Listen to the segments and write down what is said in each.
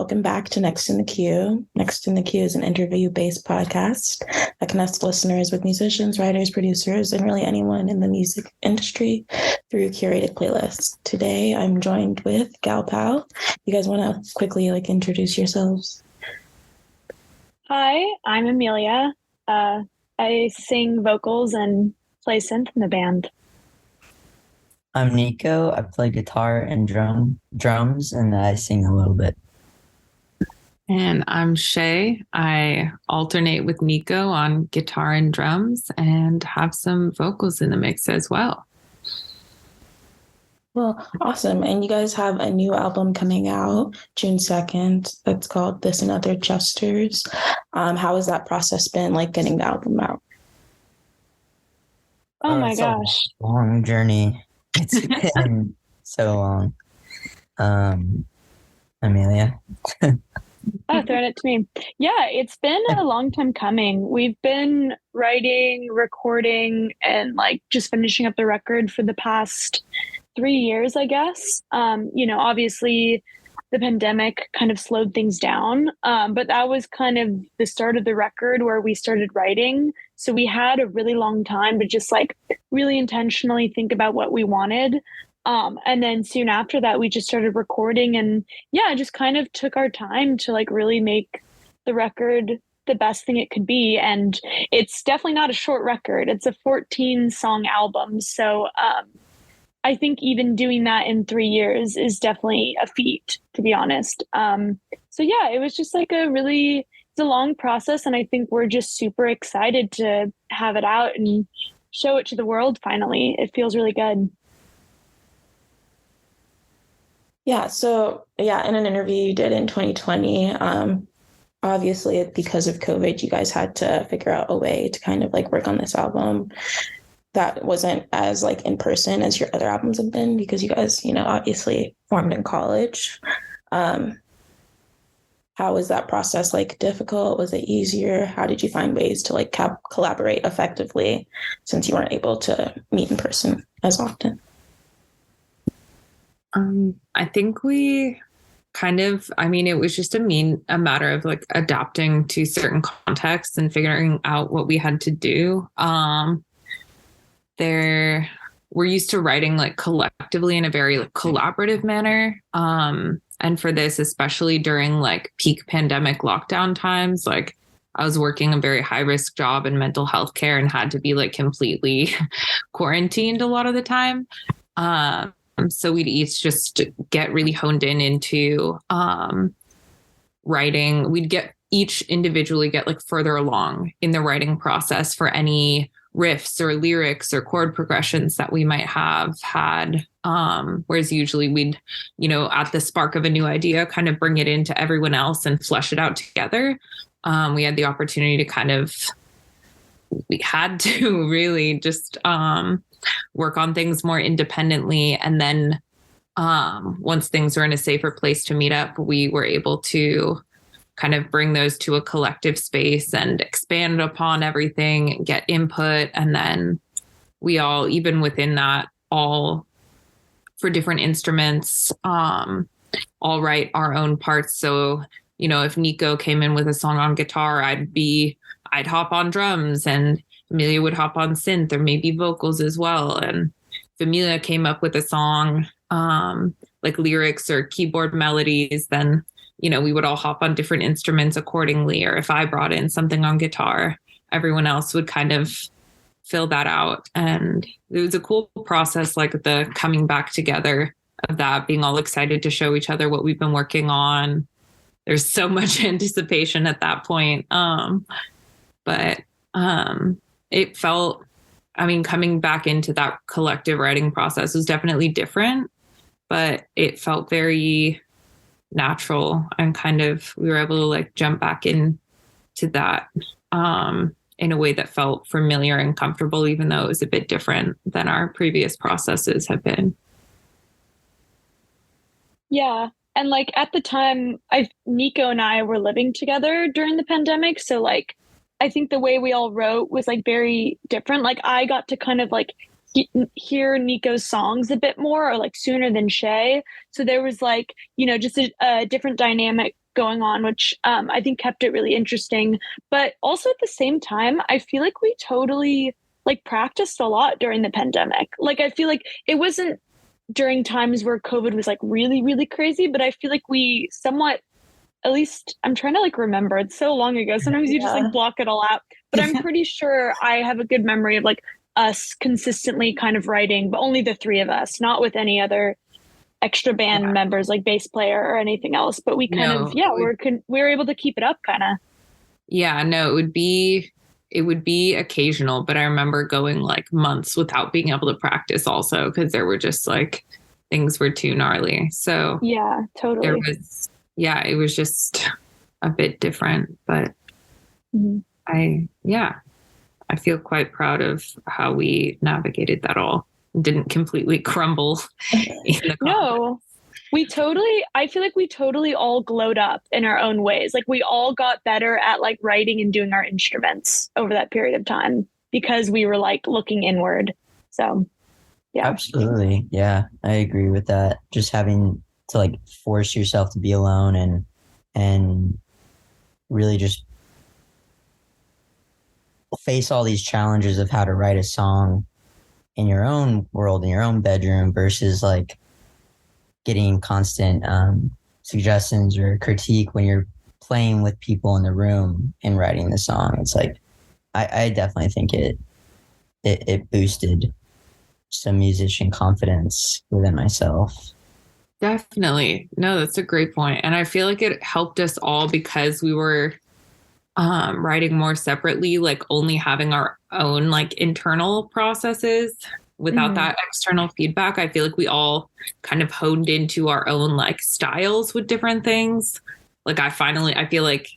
welcome back to Next in the Queue. Next in the Queue is an interview-based podcast that connects listeners with musicians, writers, producers, and really anyone in the music industry through curated playlists. Today, I'm joined with Gal Pal. You guys want to quickly introduce yourselves? Hi, I'm Amelia. I sing vocals and play synth in the band. I'm Nico. I play guitar and drums, and I sing a little bit. And I'm Shay. I alternate with Nico on guitar and drums and have some vocals in the mix as well. Well, awesome. And you guys have a new album coming out June 2nd. That's called This and Other Jesters. How has that process been, getting the album out? Oh my gosh. A long journey. It's been so long. Amelia? Oh, throwing it to me. Yeah, it's been a long time coming. We've been writing, recording, and just finishing up the record for the past 3 years, I guess. Obviously the pandemic kind of slowed things down. But that was kind of the start of the record where we started writing. So we had a really long time to just really intentionally think about what we wanted. And then soon after that, we just started recording and just kind of took our time to really make the record the best thing it could be. And it's definitely not a short record. It's a 14-song album. So I think even doing that in 3 years is definitely a feat, to be honest. It was just it's a long process. And I think we're just super excited to have it out and show it to the world finally. It feels really good. Yeah. So, in an interview you did in 2020, obviously because of COVID, you guys had to figure out a way to kind of work on this album that wasn't as in person as your other albums have been, because you guys, obviously formed in college. How was that process difficult? Was it easier? How did you find ways to collaborate effectively since you weren't able to meet in person as often? I think we it was just a matter of adapting to certain contexts and figuring out what we had to do. We're used to writing collectively in a very collaborative manner. And for this, especially during peak pandemic lockdown times, I was working a very high risk job in mental health care and had to be completely quarantined a lot of the time. So we'd each just get really honed into writing. We'd each individually get further along in the writing process for any riffs or lyrics or chord progressions that we might have had. Whereas usually we'd, at the spark of a new idea, kind of bring it into everyone else and flesh it out together. We had the opportunity to we had to really just work on things more independently. And then once things were in a safer place to meet up, we were able to kind of bring those to a collective space and expand upon everything, get input. And then we all, even within that, all for different instruments, all write our own parts. So, if Nico came in with a song on guitar, I'd hop on drums and Amelia would hop on synth or maybe vocals as well. And if Amelia came up with a song, lyrics or keyboard melodies, then we would all hop on different instruments accordingly. Or if I brought in something on guitar, everyone else would kind of fill that out. And it was a cool process, the coming back together of that, being all excited to show each other what we've been working on. There's so much anticipation at that point. But it felt, coming back into that collective writing process was definitely different, but it felt very natural and we were able to jump back into that in a way that felt familiar and comfortable, even though it was a bit different than our previous processes have been. Yeah. And at the time, Nico and I were living together during the pandemic. So I think the way we all wrote was very different. I got to kind of hear Nico's songs a bit more, or sooner than Shay. So there was just a different dynamic going on, which I think kept it really interesting. But also at the same time, I feel like we totally like practiced a lot during the pandemic. Like I feel like it wasn't during times where COVID was like really, really crazy, but I feel like we somewhat, at least I'm trying to like remember, it's so long ago. Sometimes you just like block it all out. But I'm pretty sure I have a good memory of like us consistently kind of writing, but only the three of us, not with any other extra band members like bass player or anything else. But we kind of, we were able to keep it up kind of. Yeah, no, it would be occasional, but I remember going like months without being able to practice also because there were just like things were too gnarly. So yeah, totally. It was just a bit different, but I feel quite proud of how we navigated that all. Didn't completely crumble in the No, I feel like we totally all glowed up in our own ways. Like we all got better at like writing and doing our instruments over that period of time because we were like looking inward. So yeah. Absolutely. Yeah, I agree with that. Just having to like force yourself to be alone and really just face all these challenges of how to write a song in your own world, in your own bedroom versus like getting constant suggestions or critique when you're playing with people in the room and writing the song. It's like, I definitely think it boosted some musician confidence within myself. Definitely. No, that's a great point. And I feel like it helped us all because we were writing more separately, like only having our own like internal processes without that external feedback. I feel like we all kind of honed into our own like styles with different things. Like I feel like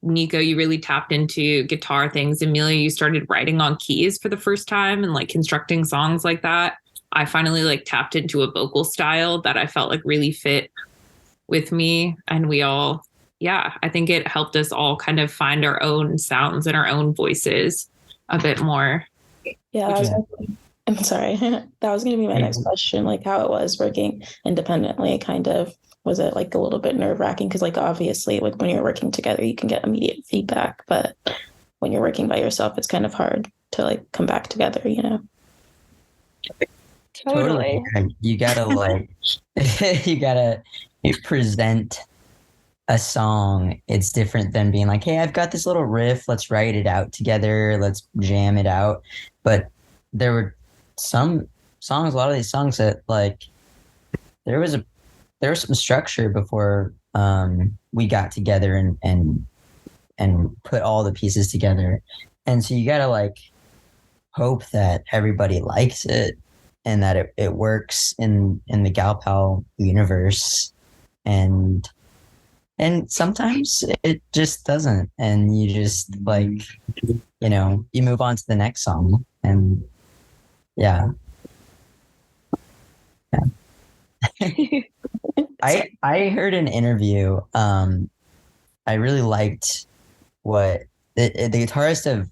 Nico, you really tapped into guitar things. Amelia, you started writing on keys for the first time and like constructing songs like that. I finally like tapped into a vocal style that I felt like really fit with me. And we all, I think it helped us all kind of find our own sounds and our own voices a bit more. Yeah, I'm sorry. That was going to be my next question, like how it was working independently, kind of. Was it like a little bit nerve-wracking? Because like obviously when you're working together, you can get immediate feedback, but when you're working by yourself, it's kind of hard to like come back together, you know? Totally. You gotta like, you present a song. It's different than being like, hey, I've got this little riff. Let's write it out together. Let's jam it out. But there were some songs, a lot of these songs that like, there was some structure before we got together and put all the pieces together. And so you gotta like hope that everybody likes it and that it works in the Gal Pal universe. And sometimes it just doesn't. And you just like, you know, you move on to the next song. And yeah. I heard an interview. I really liked what the guitarist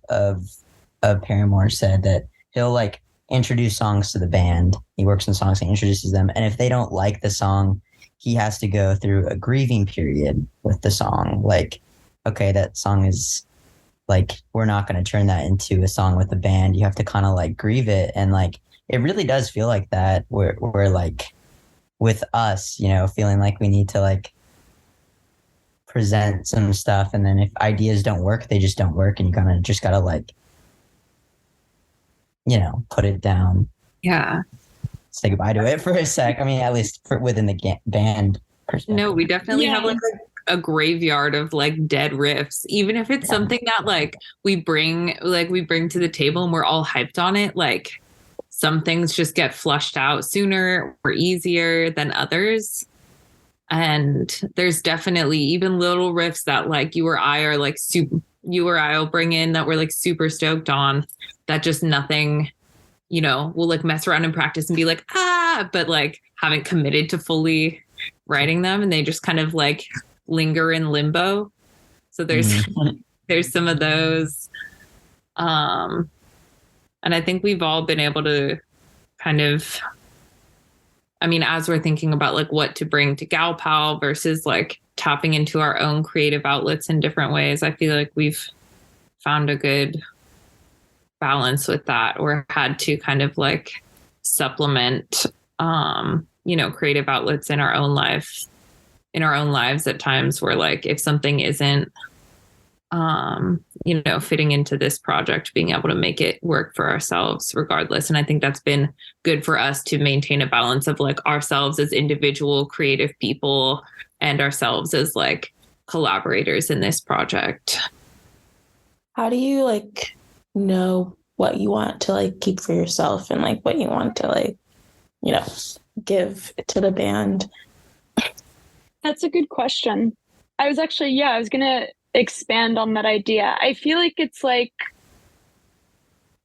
of Paramore said, that he'll like introduce songs to the band. He works on songs and introduces them. And if they don't like the song, he has to go through a grieving period with the song. Like, okay, that song is like, we're not going to turn that into a song with the band. You have to kind of like grieve it. And like, it really does feel like that. We're like, with us, you know, feeling like we need to like present some stuff, and then if ideas don't work, they just don't work, and you kind of just gotta like, you know, put it down. Yeah. Say goodbye to it for a sec. I mean, at least within the band perspective. No, we definitely have like a graveyard of like dead riffs, even if it's something that like we bring to the table and we're all hyped on it. Like some things just get flushed out sooner or easier than others. And there's definitely even little riffs that like you or I will bring in that we're like super stoked on, that just nothing, you know, we'll like mess around in practice and be like, but like haven't committed to fully writing them. And they just kind of like linger in limbo. So there's some of those. And I think we've all been able to kind of, I mean, as we're thinking about like what to bring to Gal Pal versus like tapping into our own creative outlets in different ways. I feel like we've found a good balance with that, or had to kind of like supplement, creative outlets in our own lives at times, where like if something isn't fitting into this project, being able to make it work for ourselves regardless. And I think that's been good for us to maintain a balance of like ourselves as individual creative people and ourselves as like collaborators in this project. How do you like know what you want to like keep for yourself and like what you want to like, give to the band? That's a good question. I was going to expand on that idea. I feel like it's like,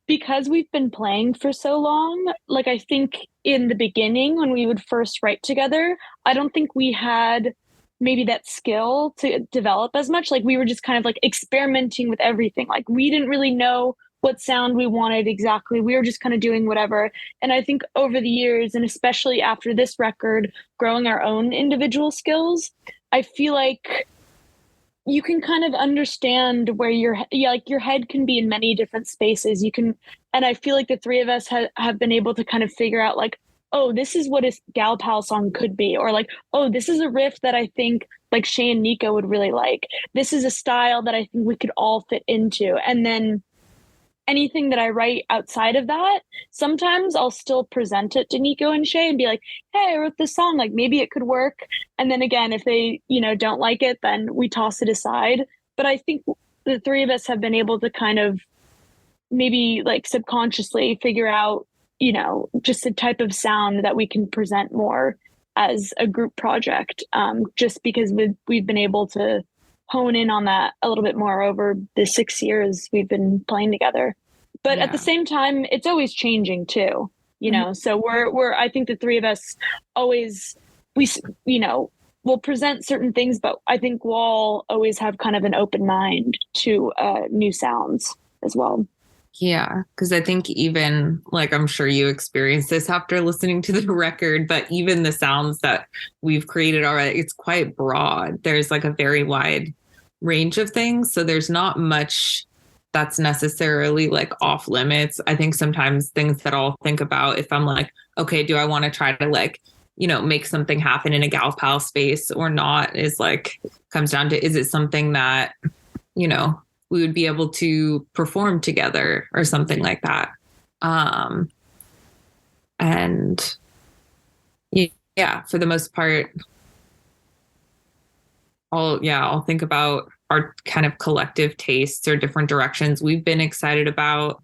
because we've been playing for so long, like I think in the beginning when we would first write together, I don't think we had maybe that skill to develop as much. Like we were just kind of like experimenting with everything. Like we didn't really know what sound we wanted exactly. We were just kind of doing whatever. And I think over the years, and especially after this record, growing our own individual skills, I feel like you can kind of understand where your head can be in many different spaces. And I feel like the three of us have been able to kind of figure out like, oh, this is what a Gal Pal song could be. Or like, oh, this is a riff that I think like Shay and Nico would really like. This is a style that I think we could all fit into. And then anything that I write outside of that, sometimes I'll still present it to Nico and Shay and be like, hey, I wrote this song, like maybe it could work. And then again, if they, don't like it, then we toss it aside. But I think the three of us have been able to kind of maybe like subconsciously figure out, just a type of sound that we can present more as a group project, just because we've been able to hone in on that a little bit more over the 6 years we've been playing together. But at the same time, it's always changing too, so we're I think the three of us always, we'll present certain things, but I think we'll all always have kind of an open mind to new sounds as well. Yeah, because I think even like, I'm sure you experienced this after listening to the record, but even the sounds that we've created already, it's quite broad. There's like a very wide range of things. So there's not much that's necessarily like off limits. I think sometimes things that I'll think about if I'm like, okay, do I want to try to like, make something happen in a Gal Pal space or not, is like, comes down to, is it something that, we would be able to perform together or something like that. And yeah, for the most part, I'll think about our kind of collective tastes or different directions we've been excited about.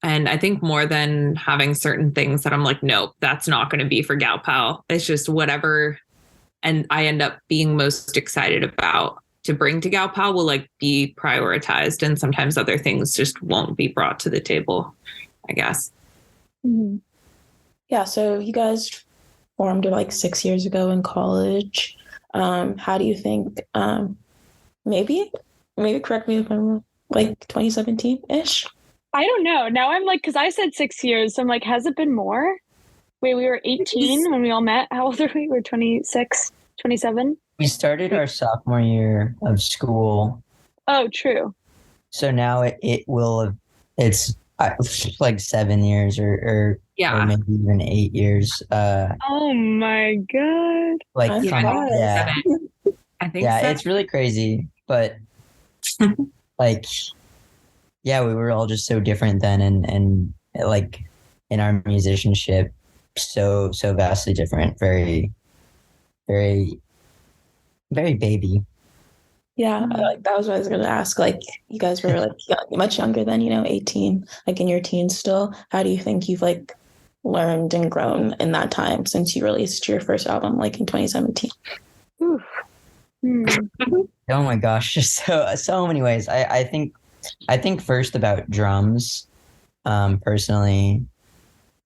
And I think more than having certain things that I'm like, nope, that's not going to be for Gal Pal. It's just whatever. And I end up being most excited about to bring to Gal Pal will like be prioritized. And sometimes other things just won't be brought to the table, I guess. Mm-hmm. Yeah. So you guys formed like 6 years ago in college. How do you think, maybe correct me if I'm wrong, like 2017-ish? I don't know. Now I'm like, because I said 6 years. So I'm like, has it been more? Wait, we were 18 when we all met. How old are we? We're 26, 27? We started our sophomore year of school. Oh, true. So now it's like 7 years or maybe even 8 years. Oh my God. Like, yeah. I think so. It's really crazy. But like, yeah, we were all just so different then, and like in our musicianship, so vastly different. Very, very, very baby. Yeah, like that was what I was going to ask. Like, you guys were like much younger than 18, like in your teens still. How do you think you've like learned and grown in that time since you released your first album, like in 2017? Oof. Oh my gosh, just so many ways. I think first about drums. Personally,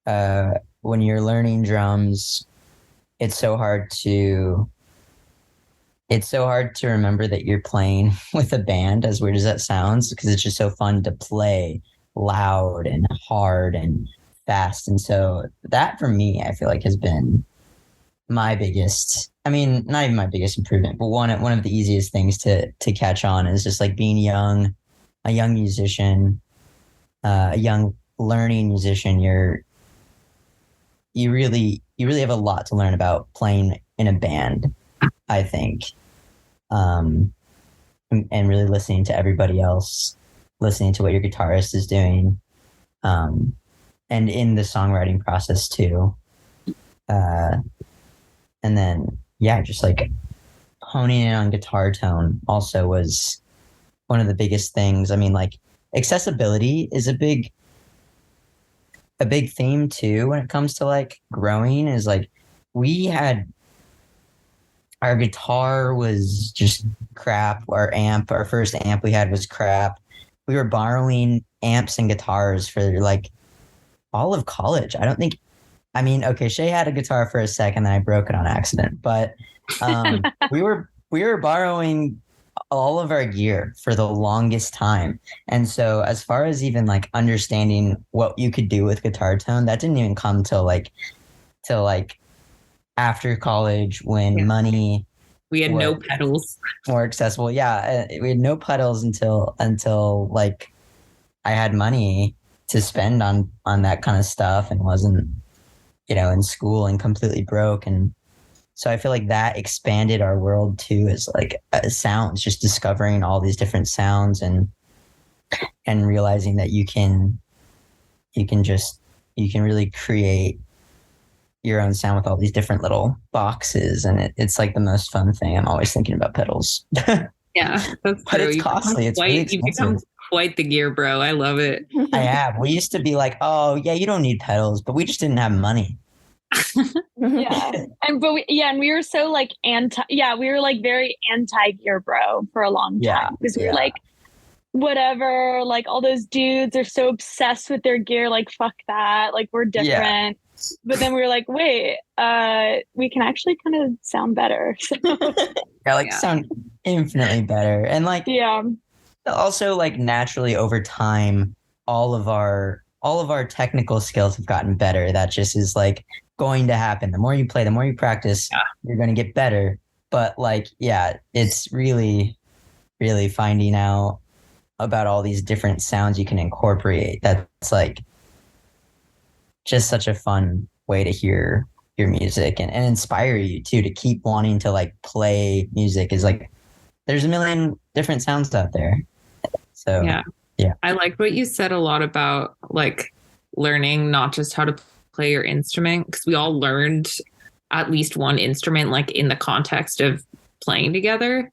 when you're learning drums, it's so hard to remember that you're playing with a band, as weird as that sounds, because it's just so fun to play loud and hard and fast. And so that for me, I feel like has been my biggest, I mean, not even my biggest improvement, but one of the easiest things to catch on is just like being a young musician, a young learning musician. You really have a lot to learn about playing in a band, I think. And really listening to everybody else, listening to what your guitarist is doing, and in the songwriting process too. And then, yeah, just like honing in on guitar tone also was one of the biggest things. I mean, like accessibility is a big theme too when it comes to like growing. Is like we had our guitar was just crap. Our first amp we had was crap. We were borrowing amps and guitars for like all of college. Okay, Shay had a guitar for a second, then I broke it on accident. But we were borrowing all of our gear for the longest time. And so as far as even like understanding what you could do with guitar tone, that didn't even come till after college when money we had no pedals, more accessible. Yeah, we had no pedals until like I had money to spend on that kind of stuff and wasn't, in school and completely broke. And so I feel like that expanded our world too, as like sounds, just discovering all these different sounds and realizing that you can really create your own sound with all these different little boxes. And it's like the most fun thing. I'm always thinking about pedals. Yeah, that's but true. it's costly. It's really expensive. You become quite the gear bro. I love it. I have. We used to be like, oh yeah, you don't need pedals, but we just didn't have money. Yeah. And we were so like we were like very anti gear bro for a long time because we were like, whatever, like all those dudes are so obsessed with their gear, like fuck that, like we're different. But then we were like, wait, we can actually kind of sound better. Sound infinitely better. And like also like naturally over time all of our technical skills have gotten better. That just is like going to happen. The more you play, the more you practice, you're going to get better. But like, it's really, really finding out about all these different sounds you can incorporate. That's like just such a fun way to hear your music and inspire you too, to keep wanting to like play music. Is like, there's a million different sounds out there. So yeah. I liked what you said a lot about like learning not just how to play your instrument, because we all learned at least one instrument like in the context of playing together.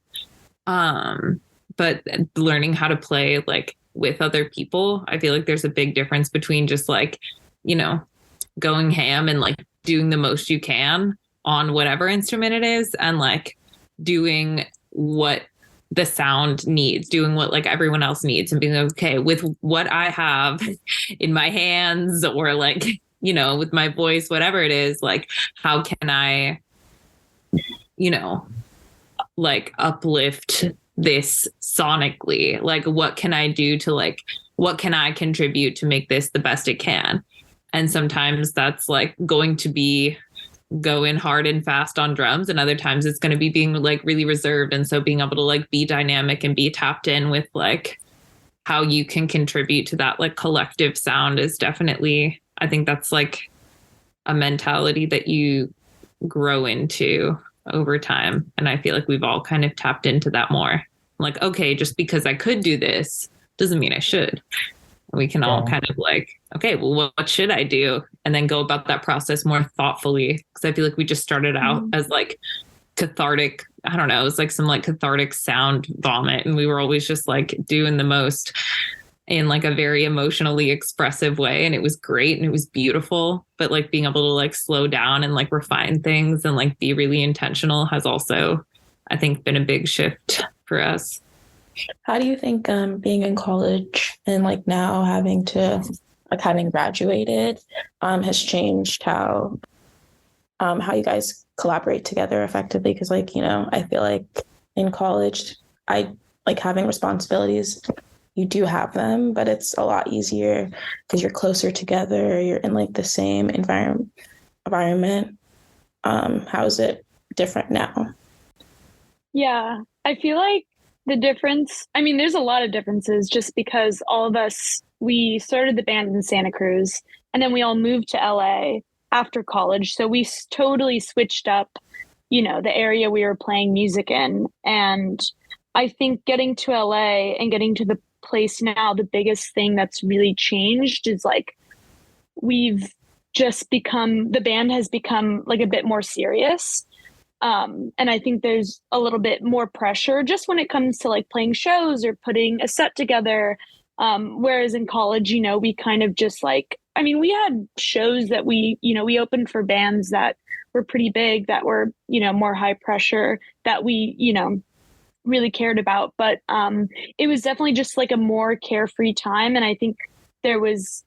But learning how to play like with other people, I feel like there's a big difference between just like, going ham and like doing the most you can on whatever instrument it is, and like doing what the sound needs, doing what like everyone else needs, and being okay with what I have in my hands, or like, with my voice, whatever it is, like, how can I, like uplift this sonically? Like, what can I do to like, what can I contribute to make this the best it can? And sometimes that's like going to be going hard and fast on drums, and other times it's going to be being like really reserved. And so being able to like be dynamic and be tapped in with like how you can contribute to that like collective sound is definitely, I think that's like a mentality that you grow into over time. And I feel like we've all kind of tapped into that more. Like, okay, just because I could do this doesn't mean I should. We can all kind of like, okay, well, what should I do? And then go about that process more thoughtfully. Because I feel like we just started out as like cathartic. I don't know. It was like some like cathartic sound vomit. And we were always just like doing the most in like a very emotionally expressive way. And it was great and it was beautiful. But like being able to like slow down and like refine things and like be really intentional has also, I think, been a big shift for us. How do you think being in college and like now having graduated has changed how you guys collaborate together effectively? Because like, I feel like in college, I like having responsibilities. You do have them, but it's a lot easier because you're closer together. You're in like the same environment. How is it different now? Yeah, I feel like the difference, I mean, there's a lot of differences just because all of us, we started the band in Santa Cruz and then we all moved to LA after college. So we totally switched up, the area we were playing music in. And I think getting to LA and getting to the place now, the biggest thing that's really changed is like we've just become, the band has become like a bit more serious. And I think there's a little bit more pressure just when it comes to like playing shows or putting a set together. Whereas in college, we kind of just like, I mean, we had shows that we opened for bands that were pretty big, that were, more high pressure, that we, really cared about. But it was definitely just like a more carefree time. And I think there was,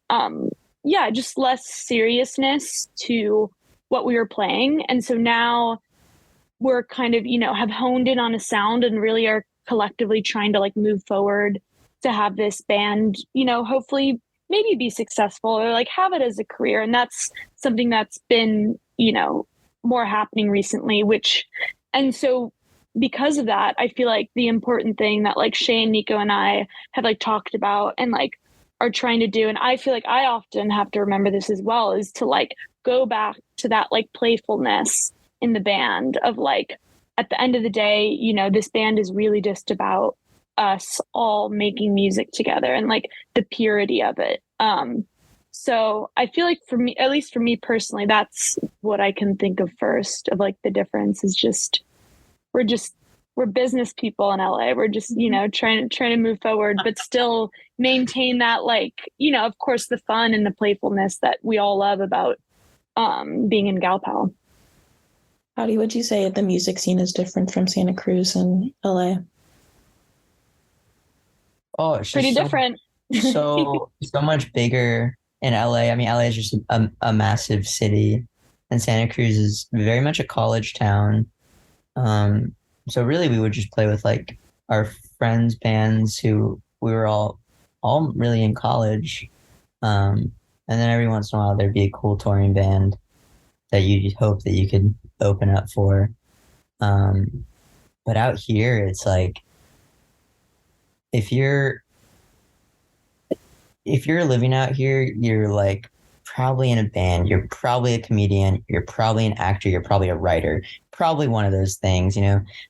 just less seriousness to what we were playing. And so now we're kind of, have honed in on a sound and really are collectively trying to like move forward to have this band, hopefully maybe be successful or like have it as a career. And that's something that's been, more happening recently, and so because of that, I feel like the important thing that like Shay and Nico and I have like talked about and like are trying to do, and I feel like I often have to remember this as well, is to like go back to that like playfulness in the band of like, at the end of the day, this band is really just about us all making music together and like the purity of it. So I feel like for me, at least for me personally, that's what I can think of first of like the difference is just we're business people in LA. We're just, trying to move forward, but still maintain that like, of course the fun and the playfulness that we all love about being in Gal Pal. Howdy, would you say the music scene is different from Santa Cruz and LA? Oh, it's Pretty just different. so much bigger in LA. I mean, LA is just a massive city, and Santa Cruz is very much a college town. So really, we would just play with like our friends' bands who we were all really in college. And then every once in a while, there'd be a cool touring band that you'd hope that you could open up for. But out here, it's like if you're living out here, you're like probably in a band, you're probably a comedian, you're probably an actor, you're probably a writer, probably one of those things,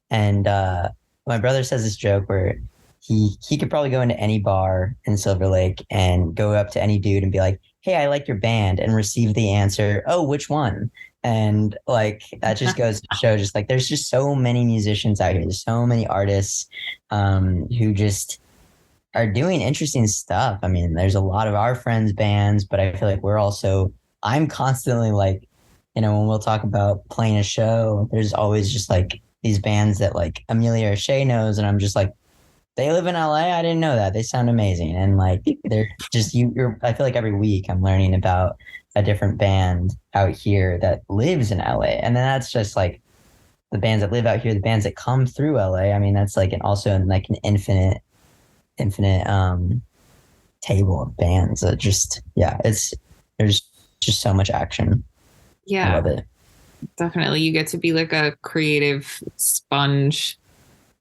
And my brother says this joke where he could probably go into any bar in Silver Lake and go up to any dude and be like, "Hey, I like your band," and receive the answer, "Oh, which one?" And like that just goes to show, just like there's just so many musicians out here, there's so many artists who just are doing interesting stuff. I mean, there's a lot of our friends' bands, but I feel like I'm constantly like, when we'll talk about playing a show, there's always just like these bands that like Amelia or Shay knows, and I'm just like, they live in LA? I didn't know that. They sound amazing. And like, they're just, I feel like every week I'm learning about a different band out here that lives in LA. And then that's just like the bands that live out here, the bands that come through LA. I mean, that's like an infinite table of bands that just, there's just so much action. Yeah. I love it. Definitely. You get to be like a creative sponge.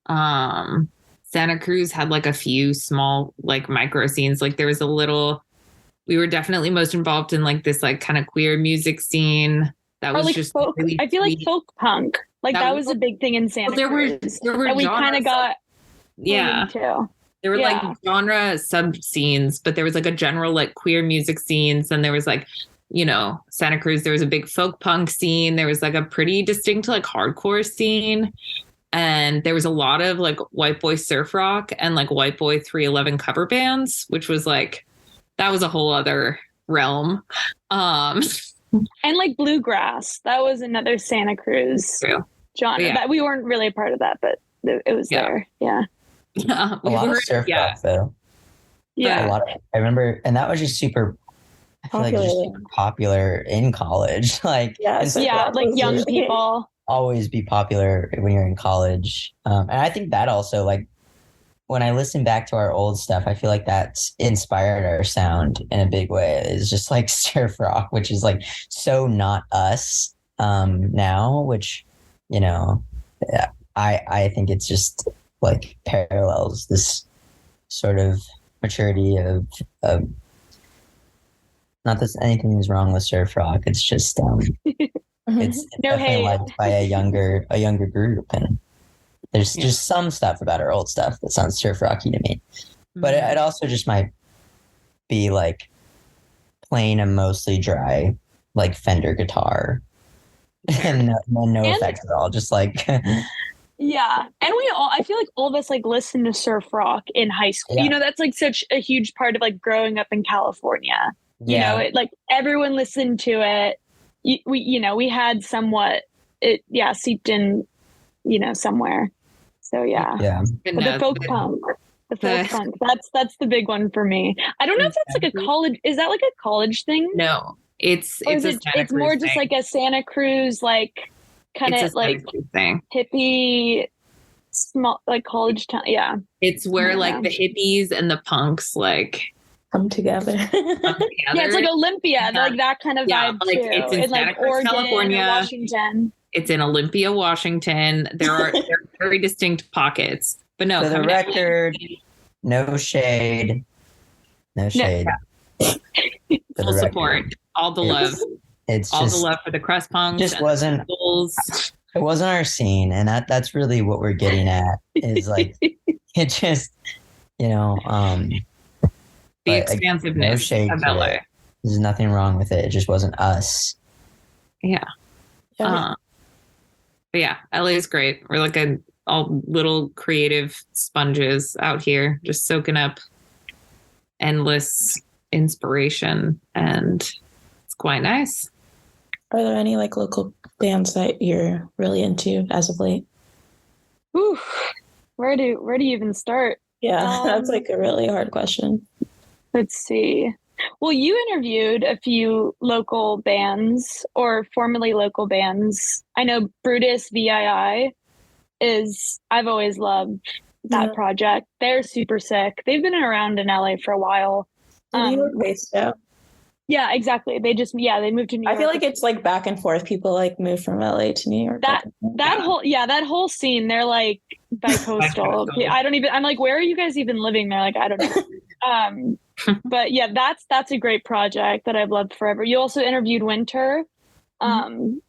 Santa Cruz had like a few small like micro scenes. Like there was we were definitely most involved in like this like kind of queer music scene that was like just folk, really I feel like folk punk. Like that was a big thing in Santa Cruz. There were that we kind of got too. There were like genre sub scenes, but there was like a general like queer music scenes. And there was like, Santa Cruz, there was a big folk punk scene. There was like a pretty distinct like hardcore scene. And there was a lot of like white boy surf rock and like white boy 311 cover bands, which was like, that was a whole other realm. And like bluegrass, that was another Santa Cruz genre. That we weren't really a part of that, but it was there. Yeah. Yeah. A lot of surf rock though. Yeah. I remember, and that was just super, I feel like just super popular in college. Like, like young people. Always be popular when you're in college. And I think that also, like, when I listen back to our old stuff, I feel like that's inspired our sound in a big way. It's just like surf rock, which is like so not us. now, which, you know, I think it's just like parallels this sort of maturity of not that anything is wrong with surf rock. It's just it's No definitely hate. liked by a younger group, and there's just some stuff about our old stuff that sounds surf rocky to me. But it also just might be like plain and mostly dry, like Fender guitar, and no effects at all. Just like Yeah. And I feel like all of us like listen to surf rock in high school. Yeah. You know, that's like such a huge part of like growing up in California. You know, it like everyone listened to it. We had somewhat seeped in, somewhere. So yeah. But the folk punk. That's the big one for me. I don't know if that's like a college. Is that like a college thing? No, it's more just like a Santa Cruz, like kind of like thing. Hippie, small like college town. Yeah, it's where like the hippies and the punks like come together. Yeah, it's like Olympia, like that kind of vibe like, too. It's in like Oregon, California, or Washington. It's in Olympia, Washington. There are very distinct pockets. But no, for the record, no shade. No shade. Full support. All the love. It's all just, the love for the crust punks. Just wasn't. It wasn't our scene, and that's really what we're getting at. Is like it just, the expansiveness no shade of LA. There's nothing wrong with it. It just wasn't us. Yeah. But yeah, LA is great. We're like all little creative sponges out here, just soaking up endless inspiration, and it's quite nice. Are there any like local bands that you're really into as of late? Ooh, where do you even start? Yeah, that's like a really hard question. Let's see. Well, you interviewed a few local bands or formerly local bands. I know Brutus VII I've always loved that project. They're super sick. They've been around in LA for a while. New York based, yeah. Yeah, exactly. They moved to New York. I feel like it's like back and forth. People like move from LA to New York. That whole scene, they're like bi-coastal. I'm like, where are you guys even living? They're like, I don't know. But yeah, that's a great project that I've loved forever. You also interviewed Winter,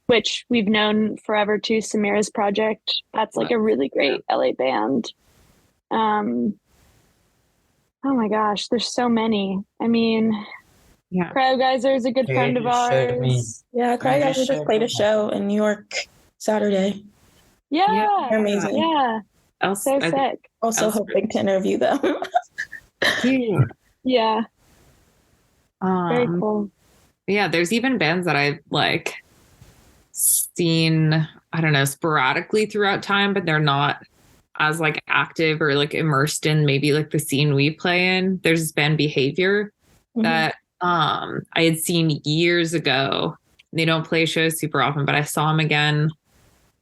which we've known forever too, Samira's project. That's like a really great LA band. Oh my gosh, there's so many. I mean, Crowgeyser is a good friend of ours. Yeah, Crowgeyser just played a show in New York Saturday. Yeah, they're amazing. Yeah, so sick. Also hoping to interview them. Yeah. Very cool. Yeah, there's even bands that I've like seen, I don't know, sporadically throughout time, but they're not as like active or like immersed in maybe like the scene we play in. There's this band Behavior that I had seen years ago. They don't play shows super often, but I saw them again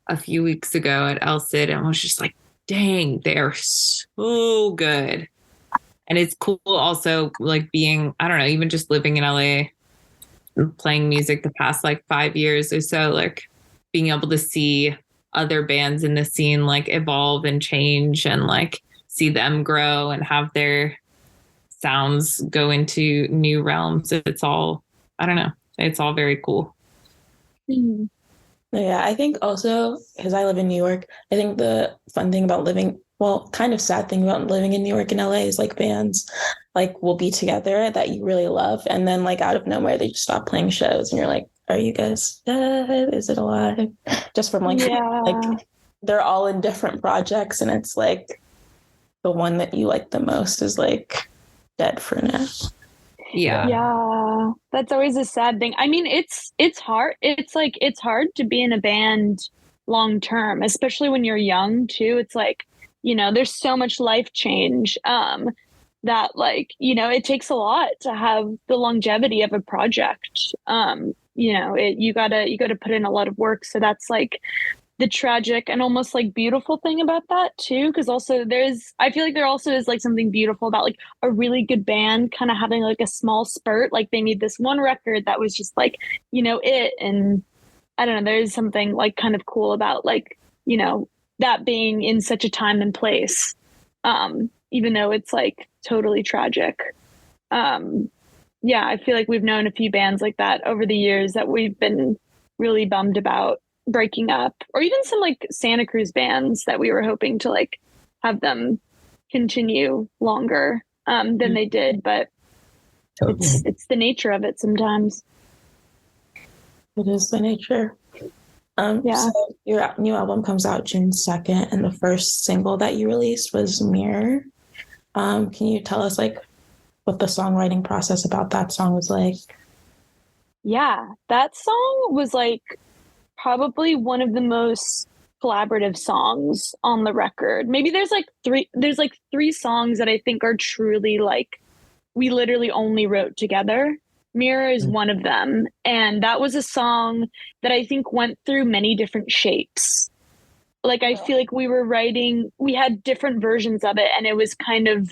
a few weeks ago at El Cid and was just like, dang, they're so good. And it's cool also like being, I don't know, even just living in LA, playing music the past like 5 years or so, like being able to see other bands in the scene like evolve and change and like see them grow and have their sounds go into new realms. It's all, I don't know, it's all very cool. Yeah, I think also because I live in New York, I think the fun thing about kind of sad thing about living in New York and LA is like bands like will be together that you really love, and then like out of nowhere they just stop playing shows and you're like, are you guys dead? Is it alive? Just from like they're all in different projects and it's like the one that you like the most is like dead for now. Yeah, that's always a sad thing. I mean, it's hard. It's hard to be in a band long term, especially when you're young too. It's like, there's so much life change that like, it takes a lot to have the longevity of a project. You gotta put in a lot of work. So that's like the tragic and almost like beautiful thing about that too. Because also I feel like there also is like something beautiful about like a really good band kind of having like a small spurt. Like they made this one record that was just like, it, and I don't know, there's something like kind of cool about like, you know, that being in such a time and place, even though it's like totally tragic. Yeah, I feel like we've known a few bands like that over the years that we've been really bummed about breaking up, or even some like Santa Cruz bands that we were hoping to like have them continue longer than they did, but Totally. it's the nature of it sometimes. It is the nature. Yeah. So your new album comes out June 2nd, and the first single that you released was Mirror. Can you tell us like what the songwriting process about that song was like? Yeah, that song was like probably one of the most collaborative songs on the record. Maybe there's like three songs that I think are truly like we literally only wrote together. Mirror is one of them, and that was a song that I think went through many different shapes. Like I feel like we had different versions of it, and it was kind of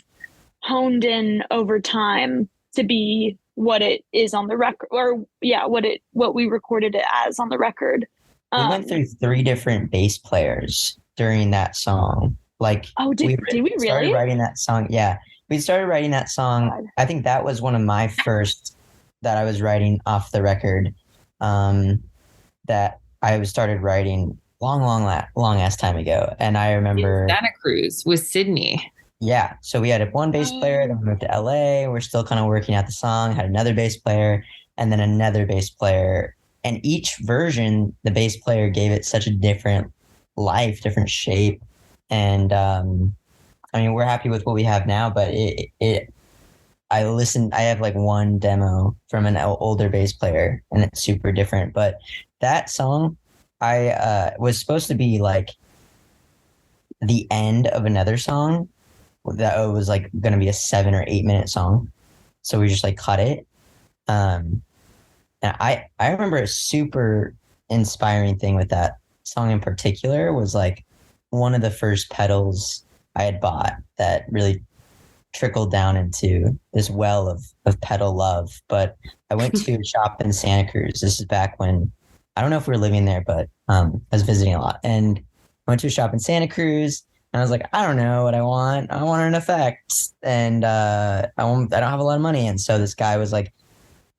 honed in over time to be what it is on the record, or yeah, what we recorded it as on the record. We went through 3 different bass players during that song. Like, did we started really? writing that song. Yeah, we started writing that song. God. I think that was one of my first that I was writing off the record. That I started writing long ass time ago, and I remember Santa Cruz with Sydney. Yeah, so we had one bass player, then we moved to LA. We're still kind of working out the song, had another bass player, and then another bass player. And each version, the bass player gave it such a different life, different shape. And I mean, we're happy with what we have now, but I have like one demo from an older bass player, and it's super different. But that song, I was supposed to be like the end of another song that it was like going to be a 7 or 8 minute song. So we just like cut it. And I remember a super inspiring thing with that song in particular was like one of the first pedals I had bought that really trickled down into this well of pedal love. But I went to a shop in Santa Cruz. This is back when, I don't know if we were living there, but I was visiting a lot. And I went to a shop in Santa Cruz. And I was like, I don't know what I want. I want an effect, and I don't have a lot of money. And so this guy was like,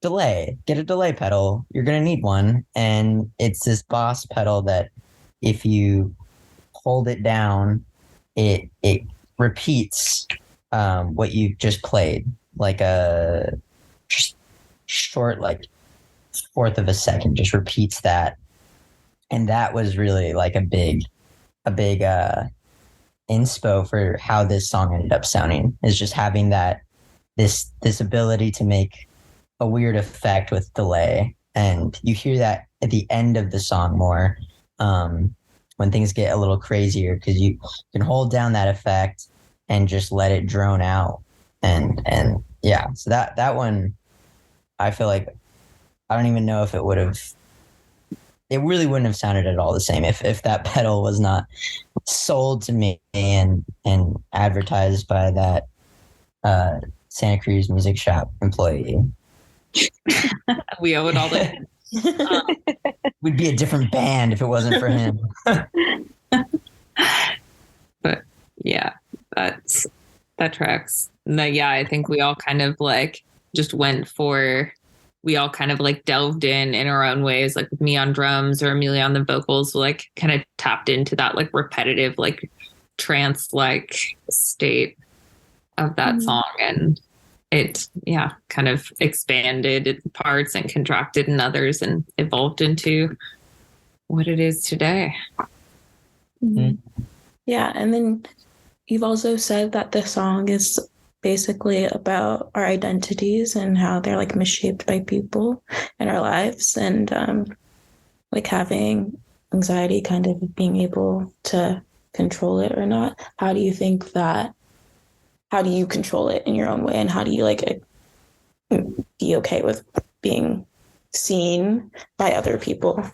get a delay pedal. You're gonna need one, and it's this Boss pedal that if you hold it down, it repeats what you just played, like a short, like fourth of a second, just repeats that, and that was really like a big inspo for how this song ended up sounding, is just having that this ability to make a weird effect with delay. And you hear that at the end of the song more, when things get a little crazier, because you can hold down that effect and just let it drone out. And yeah, so that one, I feel like I don't even know if it really wouldn't have sounded at all the same if that pedal was not sold to me and advertised by that Santa Cruz music shop employee. We owe it all to him. We'd be a different band if it wasn't for him. But yeah, that tracks. Yeah, I think we all kind of like just we all kind of like delved in our own ways, like with me on drums or Amelia on the vocals, like kind of tapped into that like repetitive, like trance like state of that song. And it, yeah, kind of expanded in parts and contracted in others and evolved into what it is today. Mm-hmm. Yeah. And then you've also said that the song is basically about our identities and how they're like misshaped by people in our lives, and like having anxiety, kind of being able to control it or not. How do you control it in your own way, and how do you like be okay with being seen by other people?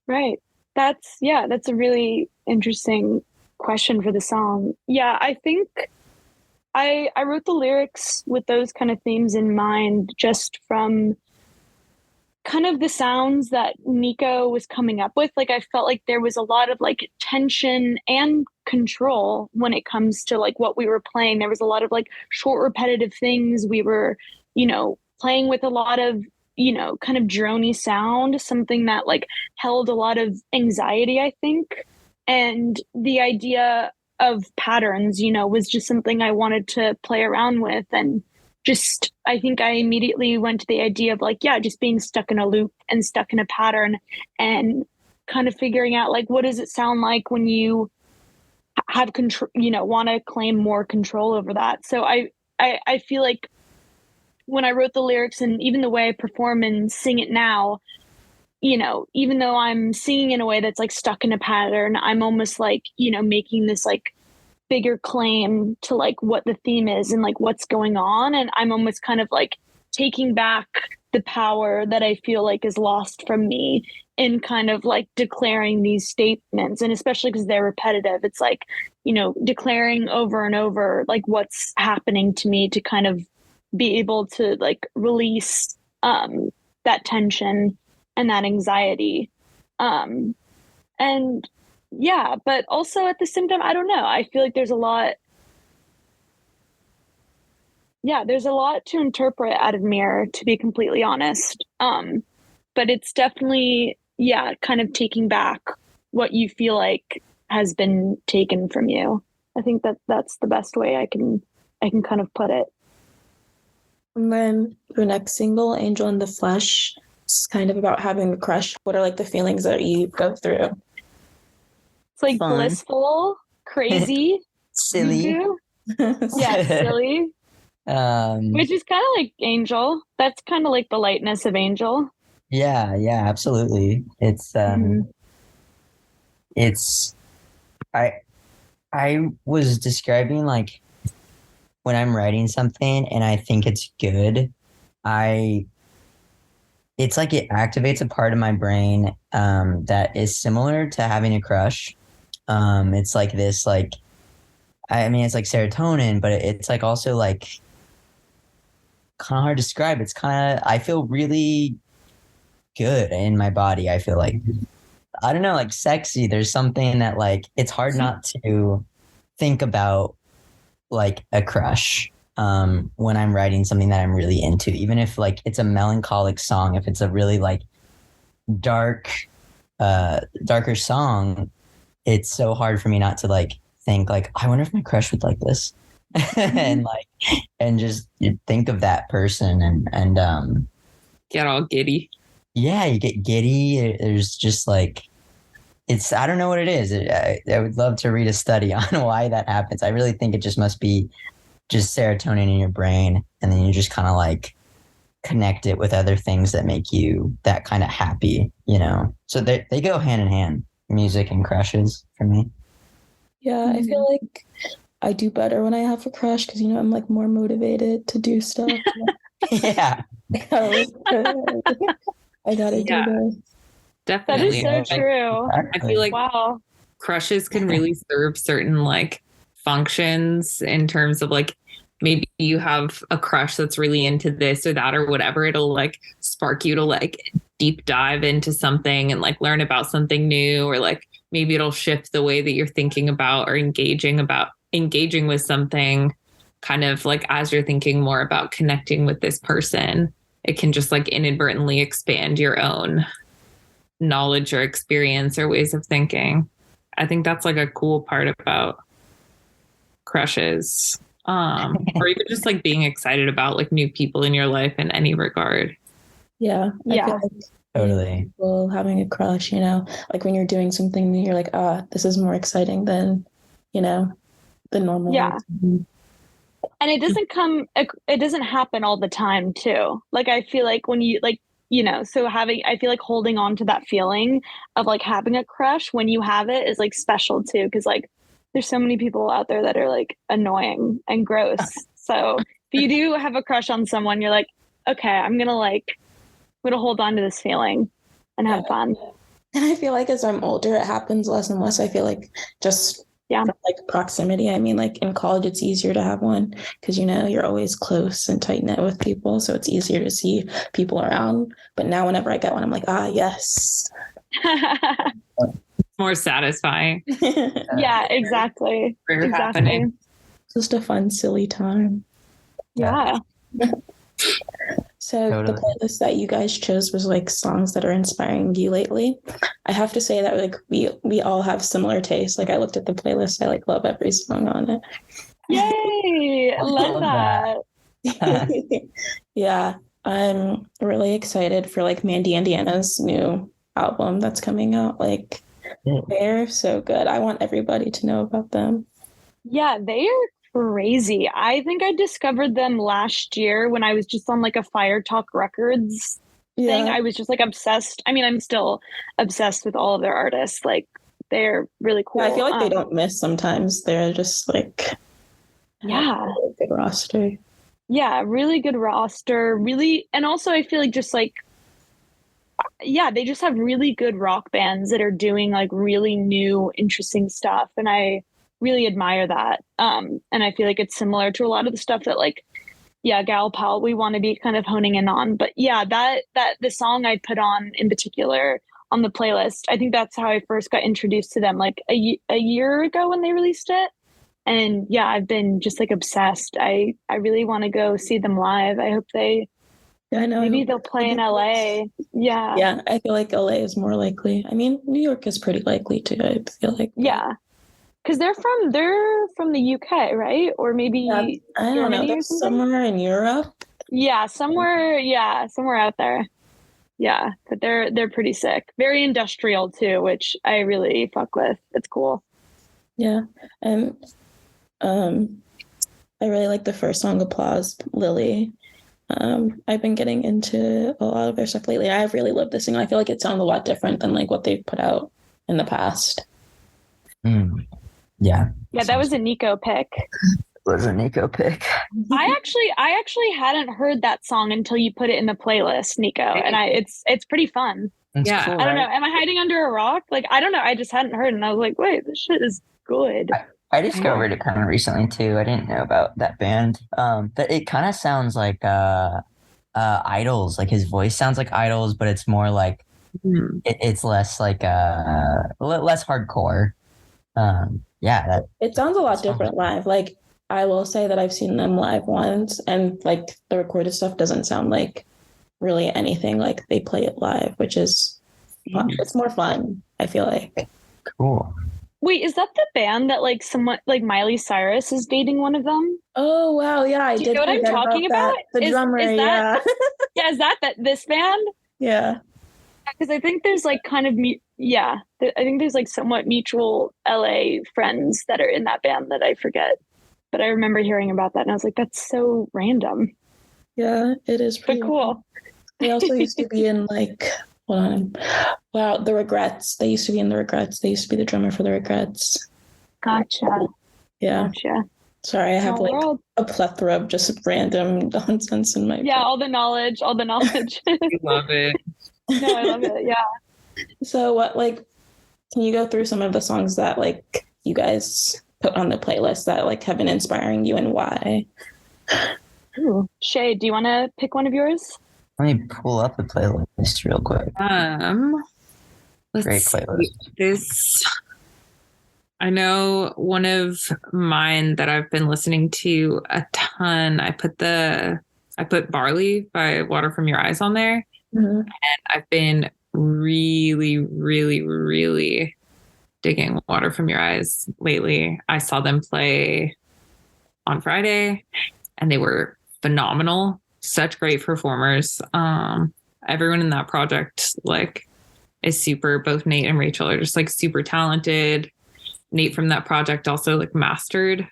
Right. That's a really interesting question for the song. Yeah, I think I wrote the lyrics with those kind of themes in mind, just from kind of the sounds that Nico was coming up with. Like I felt like there was a lot of like tension and control when it comes to like what we were playing. There was a lot of like short repetitive things. We were, playing with a lot of, kind of drony sound, something that like held a lot of anxiety, I think. And the idea of patterns, was just something I wanted to play around with. And just, I think I immediately went to the idea of like, yeah, just being stuck in a loop and stuck in a pattern and kind of figuring out like, what does it sound like when you have control, want to claim more control over that. So I feel like when I wrote the lyrics and even the way I perform and sing it now, even though I'm singing in a way that's like stuck in a pattern, I'm almost like, making this like bigger claim to like what the theme is and like what's going on. And I'm almost kind of like taking back the power that I feel like is lost from me in kind of like declaring these statements. And especially because they're repetitive, it's like, declaring over and over like what's happening to me to kind of be able to like release that tension and that anxiety. And yeah, but also at the same time, I don't know. I feel like there's a lot to interpret out of Mirror, to be completely honest. But it's definitely, kind of taking back what you feel like has been taken from you. I think that's the best way I can kind of put it. And then your next single, Angel in the Flesh, is kind of about having a crush. What are like the feelings that you go through? It's like Fun. Blissful, crazy, Silly. yeah, silly. Which is kind of like Angel. That's kind of like the lightness of Angel. Yeah, absolutely. It's I was describing like when I'm writing something and I think it's good, it's like it activates a part of my brain that is similar to having a crush. It's like this, like, I mean, it's like serotonin, but it's like also like kind of hard to describe. It's kind of, I feel really good in my body. I feel like, I don't know, like sexy. There's something that like, it's hard not to think about like a crush when I'm writing something that I'm really into, even if like it's a melancholic song, if it's a really like darker song, it's so hard for me not to like think like, I wonder if my crush would like this. and just you think of that person and Get all giddy. yeah, you get giddy. There's just like, it's, I don't know what it is. I would love to read a study on why that happens. I really think it just must be just serotonin in your brain. And then you just kind of like connect it with other things that make you that kind of happy, So they go hand in hand, music and crushes for me. Yeah, I feel like I do better when I have a crush because, I'm like more motivated to do stuff. Yeah. I gotta do this. Definitely. That is so true. I feel like wow, crushes can really serve certain like functions in terms of like maybe you have a crush that's really into this or that or whatever. It'll like spark you to like deep dive into something and like learn about something new, or like maybe it'll shift the way that you're thinking about or engaging with something, kind of like as you're thinking more about connecting with this person. It can just like inadvertently expand your own knowledge or experience or ways of thinking. I think that's like a cool part about crushes. Or even just like being excited about like new people in your life in any regard. Yeah. I feel like Totally. people having a crush, like when you're doing something new, you're like, this is more exciting than, the normal. Yeah. And it doesn't happen all the time too. Like, I feel like when you like, I feel like holding on to that feeling of like having a crush when you have it is like special too. Cause like there's so many people out there that are like annoying and gross. So if you do have a crush on someone, you're like, okay, I'm going to hold on to this feeling and have fun. And I feel like as I'm older, it happens less and less. I feel like just Yeah. like proximity. I mean, like in college, it's easier to have one because, you're always close and tight knit with people. So it's easier to see people around. But now whenever I get one, I'm like, yes. More satisfying. Yeah, exactly. Rare happening. Just a fun, silly time. Yeah. So Totally. the playlist that you guys chose was like songs that are inspiring you lately. I have to say that like we all have similar tastes. Like I looked at the playlist, I like love every song on it. Yay! I love that. Yeah, I'm really excited for like Mandy Indiana's new album that's coming out. Like they're so good. I want everybody to know about them. Yeah, they are crazy. I think I discovered them last year when I was just on like a Fire Talk Records thing. I was just like obsessed. I mean, I'm still obsessed with all of their artists. Like they're really cool. Yeah, I feel like they don't miss sometimes. They're just like yeah, a big roster. Yeah, really good roster. Really, and also I feel like just like yeah, they just have really good rock bands that are doing like really new, interesting stuff, and I really admire that. And I feel like it's similar to a lot of the stuff that like, yeah, Gal Pal, we want to be kind of honing in on. But yeah, that the song I put on in particular on the playlist, I think that's how I first got introduced to them, like a year ago when they released it. And yeah, I've been just like obsessed. I really want to go see them live. I hope they. Yeah, I know. Maybe they'll play in LA. Yeah. Yeah, I feel like LA is more likely. I mean, New York is pretty likely too. I feel like. Yeah. Because they're from the UK, right? Or maybe I don't know. They're somewhere in Europe. Yeah, somewhere out there. Yeah, but they're pretty sick. Very industrial too, which I really fuck with. It's cool. Yeah, and I really like the first song, Applause, Lily. I've been getting into a lot of their stuff lately. I've really loved this single. I feel like it sounds a lot different than like what they've put out in the past. Yeah, that was a Nico pick. Was a Nico pick. I actually hadn't heard that song until you put it in the playlist, Nico, and it's pretty fun. It's Yeah, cool, I don't right? know. Am I hiding under a rock? Like I don't know. I just hadn't heard, and I was like, wait, this shit is good. I discovered it kind of recently too. I didn't know about that band. But it kind of sounds like Idols. Like his voice sounds like Idols, but it's more like it's less like less hardcore. Yeah, it sounds a lot different live. Like I will say that I've seen them live once, and like the recorded stuff doesn't sound like really anything like they play it live, which is it's more fun. I feel like. Cool. Wait, is that the band that like someone like Miley Cyrus is dating one of them? Oh wow, yeah, I Do did. you know what I'm talking about? The drummer, yeah. Yeah, is that this band? Yeah. Because I think there's like kind of I think there's like somewhat mutual LA friends that are in that band that I forget, but I remember hearing about that and I was like, that's so random. Yeah, it is pretty cool. They also used to be in like. Hold on. Wow, The Regrets. They used to be in The Regrets. They used to be the drummer for The Regrets. Gotcha. Yeah. Gotcha. Sorry, I have like a plethora of just random nonsense in my Yeah, all the knowledge. I love it. No, I love it. Yeah. So what can you go through some of the songs that like you guys put on the playlist that like have been inspiring you and why? Ooh. Shay, do you want to pick one of yours? Let me pull up the playlist real quick. Great playlist. This, I know one of mine that I've been listening to a ton. I put Barley by Water From Your Eyes on there. Mm-hmm. And I've been really, really, really digging Water From Your Eyes lately. I saw them play on Friday and they were phenomenal. Such great performers. Everyone in that project like is super. Both Nate and Rachel are just like super talented. Nate from that project also like mastered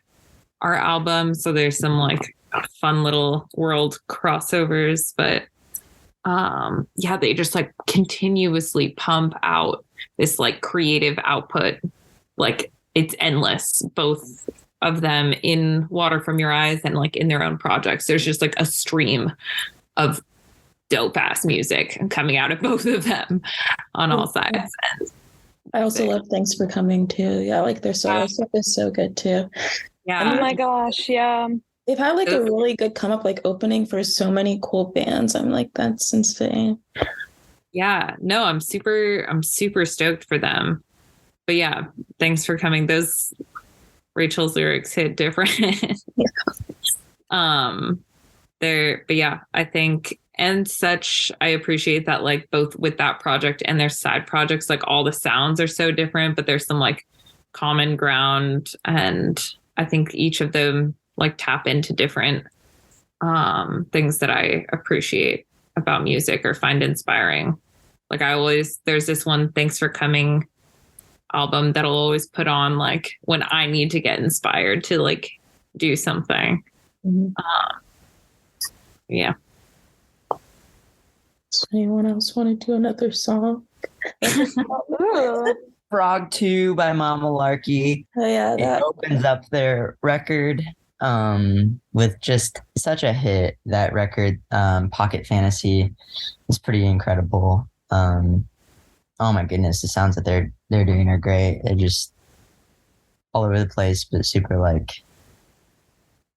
our album, so there's some like fun little world crossovers. But yeah, they just like continuously pump out this like creative output. Like it's endless. Both of them in Water From Your Eyes and like in their own projects. There's just like a stream of dope ass music coming out of both of them on all sides. And I also love Thanks for Coming too. Yeah, like their solo Yeah. stuff is so good too. Yeah. Oh my gosh, yeah. They've had like a really good come up, like opening for so many cool bands. I'm like, that's insane. Yeah. No, I'm super stoked for them. But yeah, Thanks for Coming. Those Rachel's lyrics hit different. But yeah, I think and such I appreciate that, like both with that project and their side projects, like all the sounds are so different, but there's some like common ground, and I think each of them like tap into different things that I appreciate about music or find inspiring. Like there's this one Thanks for Coming album that I'll always put on like when I need to get inspired to like do something. Mm-hmm. Yeah. Does anyone else want to do another song? Frog 2 by Mama Larky. Oh yeah, It opens up their record with just such a hit. That record, Pocket Fantasy, is pretty incredible. Oh my goodness, the sounds that they're doing are great. They're just all over the place, but super like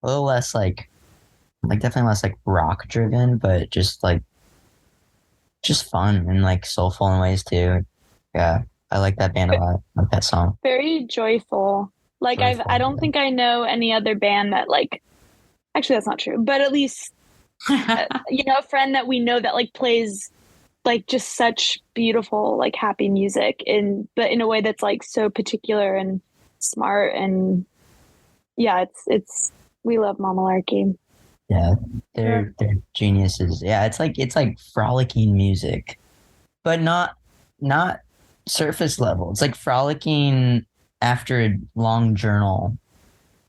a little less like definitely less like rock driven, but just fun and like soulful in ways too. Yeah, I like that band a lot. I like that song. Very joyful. Like Joyful, I don't yeah. think I know any other band that like. Actually, that's not true. But at least a friend that we know that like plays like just such beautiful like happy music but in a way that's like so particular and smart, and yeah, it's we love Mama Larky. Yeah, they're geniuses. Yeah, it's like frolicking music, but not surface level. It's like frolicking after a long journal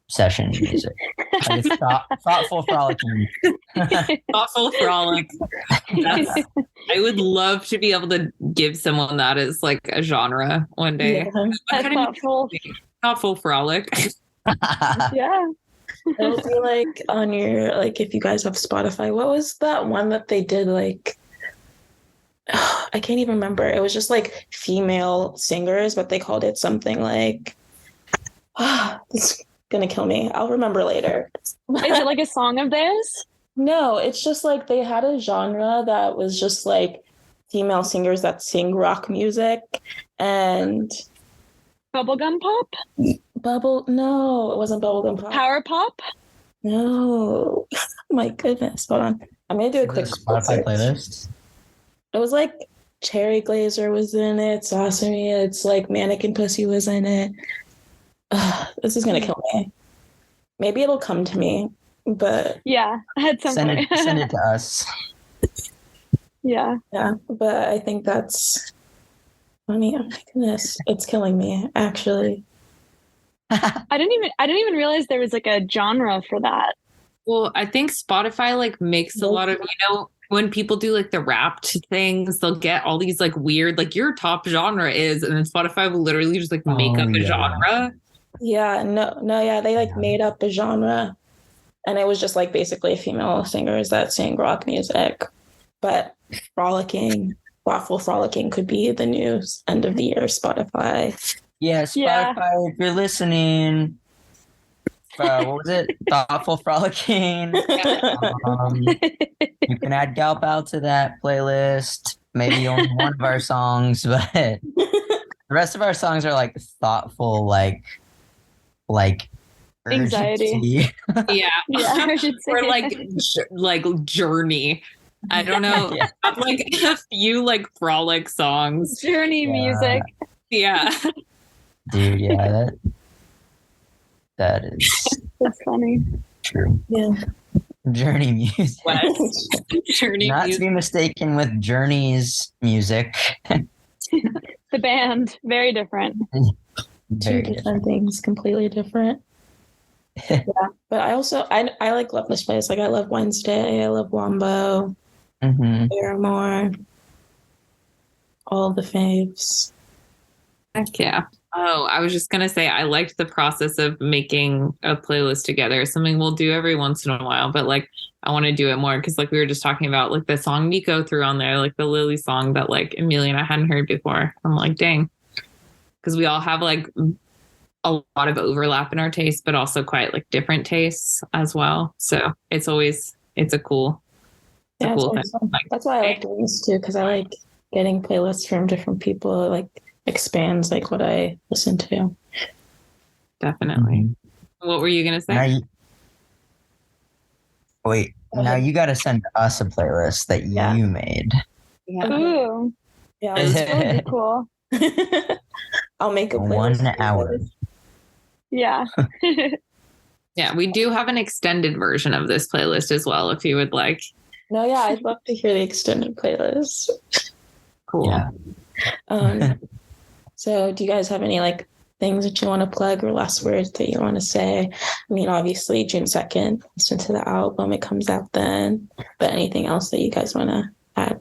session music. Like it's thoughtful frolicking. Thoughtful frolic. I would love to be able to give someone that as like a genre one day. Yeah. Thoughtful frolic. Yeah. It'll be like on your, like if you guys have Spotify, what was that one that they did like, I can't even remember. It was just like female singers, but they called it something like, it's gonna kill me. I'll remember later. Is it like a song of theirs? No, it's just like they had a genre that was just like female singers that sing rock music. And Bubblegum pop? no, it wasn't bubblegum pop. Power pop? No. My goodness. Hold on. I'm gonna do a quick Spotify playlist. It was like Cherry Glazer was in it, Sasami, it's like Mannequin Pussy was in it. This is gonna kill me. Maybe it'll come to me, but yeah, at some point. Send it to us. Yeah. But I think that's funny. Oh my goodness, it's killing me actually. I didn't even realize there was like a genre for that. Well, I think Spotify like makes a lot of, when people do like the wrapped things, they'll get all these like weird, like your top genre is, and then Spotify will literally just like make up a genre. Yeah, yeah, they like made up a genre, and it was just like basically female singers that sang rock music. But thoughtful frolicking could be the new end of the year Spotify. Yeah, Spotify, if you're listening, what was it? Thoughtful frolicking. You can add Galpal to that playlist. Maybe only one of our songs, but the rest of our songs are like thoughtful, like anxiety. Yeah, or like journey. I don't know. Yeah. Like a few like frolic songs. Journey music. Yeah. Dude, yeah, that is That's funny. true. Yeah. Journey music. Journey Not music. to be mistaken with Journey's music. The band, very different. Two different things, completely different. Yeah, but I also I like love this place. Like I love Wednesday, I love Wombo, Paramore, all the faves. Heck yeah. Oh, I was just gonna say I liked the process of making a playlist together. Something we'll do every once in a while, but like I want to do it more because like we were just talking about like the song Nico threw on there, like the Lily song that like Amelia and I hadn't heard before. I'm like, dang, because we all have like a lot of overlap in our tastes, but also quite like different tastes as well. So it's a cool Yeah, thing. Like, that's why I like doing this too, because I like getting playlists from different people. It like expands like what I listen to. Definitely. What were you gonna say? Now you got to send us a playlist that you made. Yeah. Ooh, Yeah. that would be cool. I'll make a playlist. 1 hour. Yeah. Yeah, we do have an extended version of this playlist as well, if you would like. No, yeah, I'd love to hear the extended playlist. Cool. Yeah. So do you guys have any like things that you want to plug or last words that you want to say? I mean, obviously June 2nd, listen to the album, it comes out then, but anything else that you guys want to add?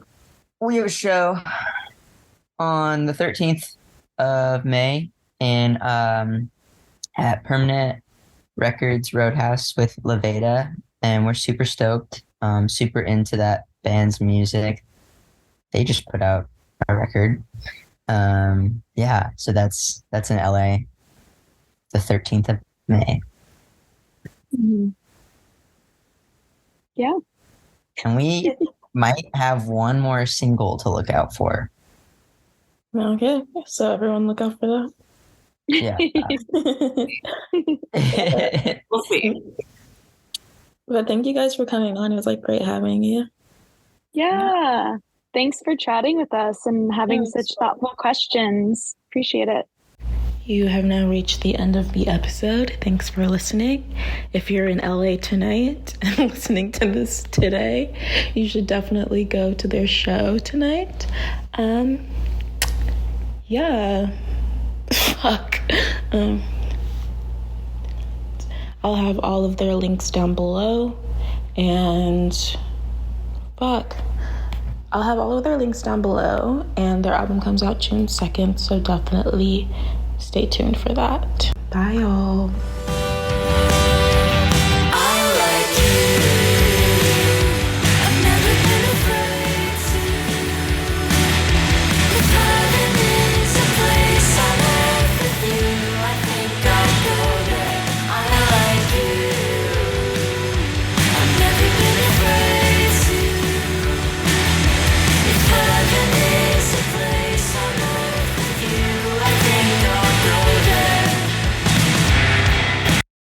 We have a show on the 13th of May in at Permanent Records Roadhouse with Levada, and we're super stoked, super into that band's music. They just put out a record. Yeah, so that's in LA, the 13th of May. Mm-hmm. Yeah. And we might have one more single to look out for. Okay, so everyone look out for that. Yeah. We'll see. But thank you guys for coming on. It was like great having you. Yeah. Thanks for chatting with us and having such thoughtful questions. Appreciate it. You have now reached the end of the episode. Thanks for listening. If you're in LA tonight and listening to this today, you should definitely go to their show tonight. Yeah. Fuck. I'll have all of their links down below. And I'll have all of their links down below, and their album comes out June 2nd, so definitely stay tuned for that. Bye, y'all.